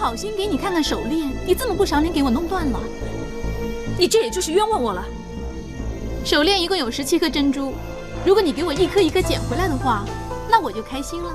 好心给你看看手链，你这么不赏脸给我弄断了，你这也就是冤枉我了。手链一共有17颗珍珠，如果你给我一颗一颗捡回来的话，那我就开心了。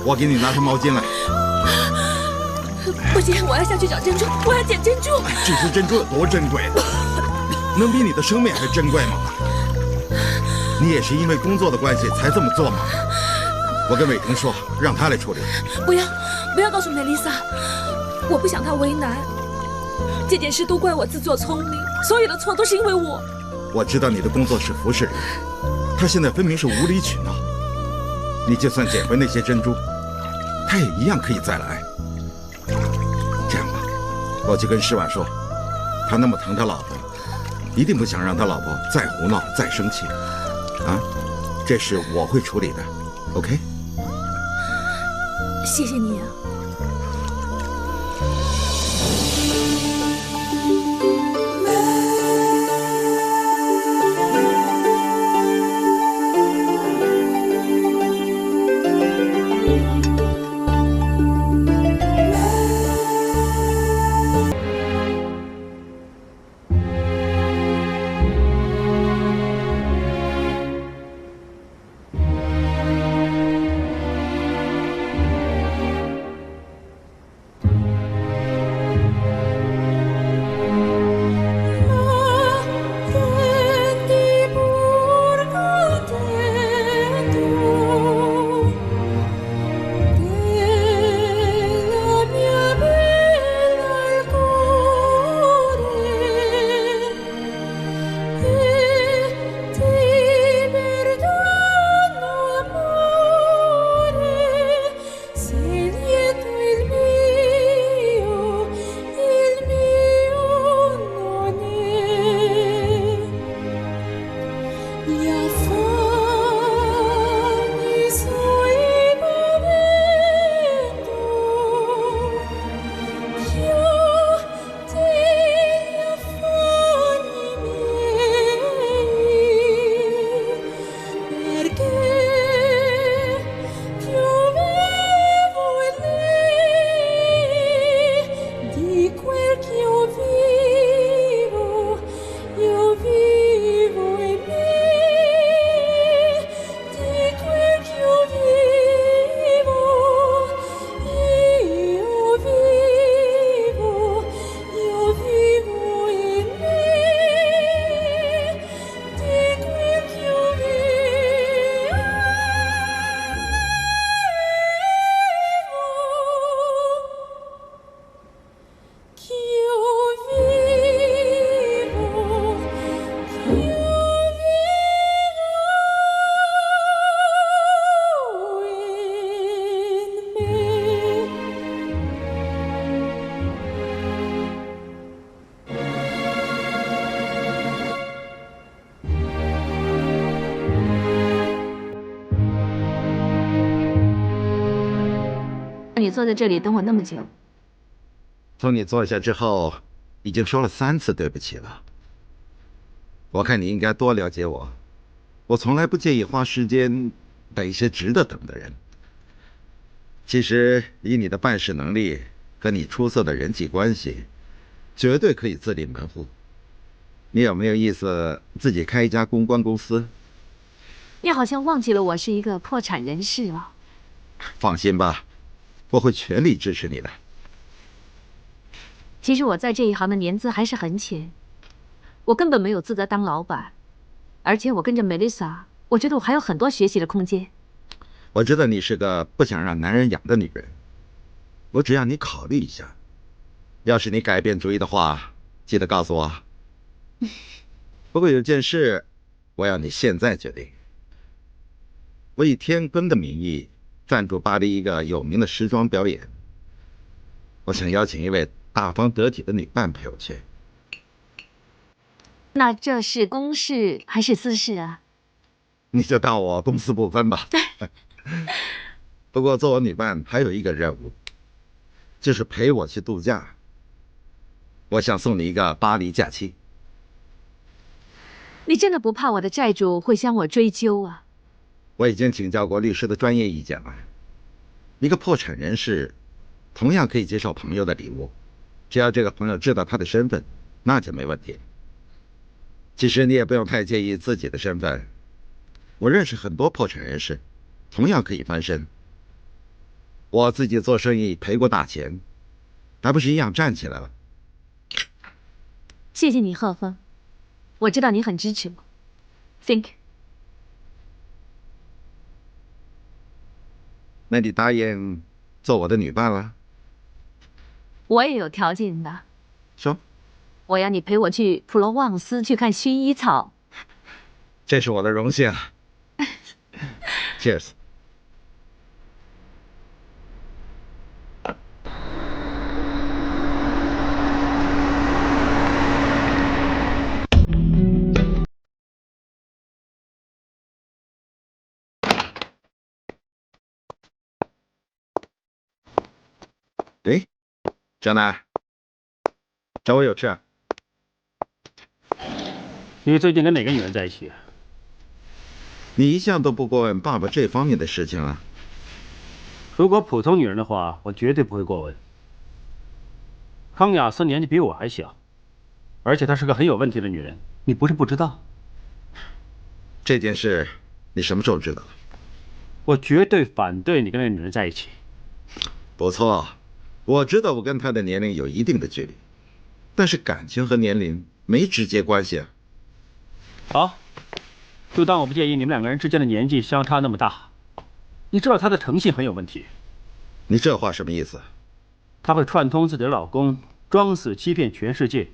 我给你拿上毛巾来。不行，我要下去找珍珠，我要捡珍珠。这些珍珠有多珍贵？能比你的生命还珍贵吗？你也是因为工作的关系才这么做吗？我跟伟霆说，让他来处理。不要告诉梅丽莎，我不想她为难。这件事都怪我自作聪明，所有的错都是因为我。我知道你的工作是服侍人，他现在分明是无理取闹。你就算捡回那些珍珠，他也一样可以再来。这样吧，我去跟施婉说，他那么疼他老婆，一定不想让他老婆再胡闹、再生气。啊，这事我会处理的 ，OK？ 谢谢你啊。坐在这里等我那么久。从你坐下之后，已经说了3次对不起了。我看你应该多了解我，我从来不介意花时间等一些值得等的人。其实以你的办事能力和你出色的人际关系，绝对可以自立门户。你有没有意思自己开一家公关公司？你好像忘记了我是一个破产人士了。放心吧，我会全力支持你的。其实我在这一行的年资还是很浅，我根本没有资格当老板，而且我跟着 Melissa， 我觉得我还有很多学习的空间。我知道你是个不想让男人养的女人，我只要你考虑一下，要是你改变主意的话，记得告诉我。不过有件事，我要你现在决定。我以天根的名义赞助巴黎一个有名的时装表演，我想邀请一位大方得体的女伴陪我去。那这是公事还是私事啊？你就当我公私不分吧。不过做我女伴还有一个任务，就是陪我去度假。我想送你一个巴黎假期。你真的不怕我的债主会向我追究啊？我已经请教过律师的专业意见了。一个破产人士同样可以接受朋友的礼物，只要这个朋友知道他的身份，那就没问题。其实你也不用太介意自己的身份，我认识很多破产人士，同样可以翻身。我自己做生意赔过大钱，还不是一样站起来了。谢谢你，贺峰，我知道你很支持我。Thank you。那你答应做我的女伴了？我也有条件的。说。我要你陪我去普罗旺斯去看薰衣草。这是我的荣幸。Cheers。哎，张楠，找我有事？你最近跟哪个女人在一起？你一向都不过问爸爸这方面的事情啊。如果普通女人的话，我绝对不会过问。康雅思年纪比我还小，而且她是个很有问题的女人，你不是不知道。这件事你什么时候知道？我绝对反对你跟那个女人在一起。不错，我知道我跟她的年龄有一定的距离，但是感情和年龄没直接关系啊。好，就当我不介意你们两个人之间的年纪相差那么大。你知道她的诚信很有问题。你这话什么意思？她会串通自己的老公，装死欺骗全世界，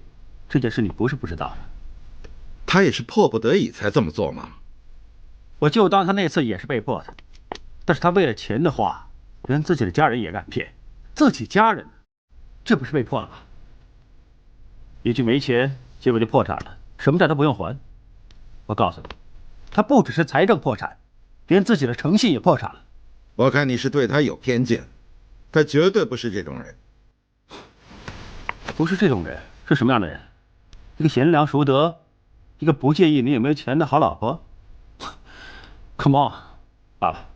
这件事你不是不知道的。她也是迫不得已才这么做吗？我就当她那次也是被迫的，但是她为了钱的话，连自己的家人也敢骗，自己家人，这不是被迫了吗？一句没钱，结果就破产了，什么债都不用还。我告诉你，她不只是财政破产，连自己的诚信也破产了。我看你是对她有偏见，她绝对不是这种人。不是这种人，是什么样的人？一个贤良淑德，一个不介意你有没有钱的好老婆。Come on， 爸爸，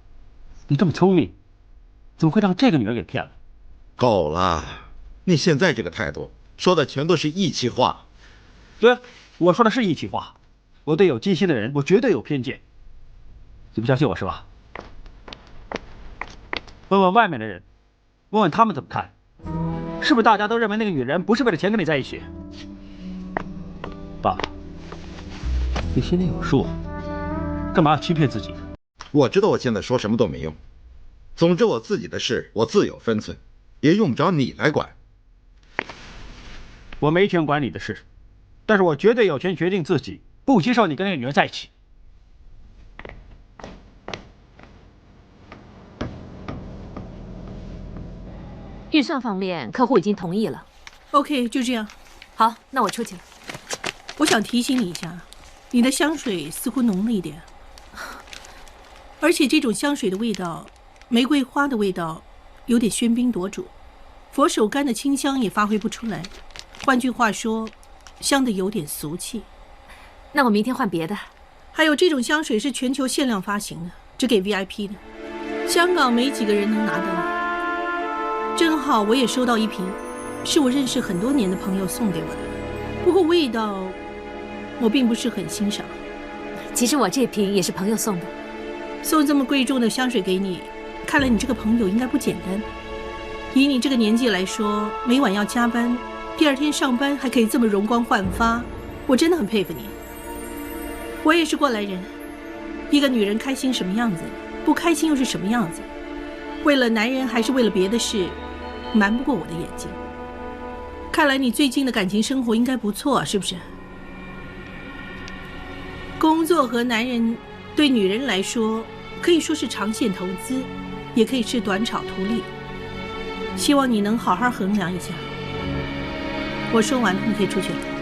你这么聪明，怎么会让这个女人给骗了？够了，你现在这个态度，说的全都是义气话。对，我说的是义气话。我对有记性的人，我绝对有偏见。你不相信我是吧？问问外面的人，问问他们怎么看，是不是大家都认为那个女人不是为了钱跟你在一起？爸爸，你心里有数，干嘛要欺骗自己？我知道我现在说什么都没用，总之我自己的事我自有分寸，也用不着你来管。我没权管你的事，但是我绝对有权决定自己不接受你跟那个女人在一起。预算方面，客户已经同意了。OK， 就这样。好，那我出去了。我想提醒你一下，你的香水似乎浓了一点，而且这种香水的味道，玫瑰花的味道，有点喧宾夺主，佛手柑的清香也发挥不出来。换句话说，香的有点俗气。那我明天换别的。还有这种香水是全球限量发行的，只给 VIP 的，香港没几个人能拿到。正好我也收到一瓶，是我认识很多年的朋友送给我的，不过味道我并不是很欣赏。其实我这瓶也是朋友送的。送这么贵重的香水给你，看来你这个朋友应该不简单。以你这个年纪来说，每晚要加班，第二天上班还可以这么容光焕发，我真的很佩服你。我也是过来人，一个女人开心什么样子，不开心又是什么样子，为了男人还是为了别的事，瞒不过我的眼睛。看来你最近的感情生活应该不错，是不是？工作和男人对女人来说可以说是长线投资，也可以是短炒图利。希望你能好好衡量一下。我说完了，你可以出去了。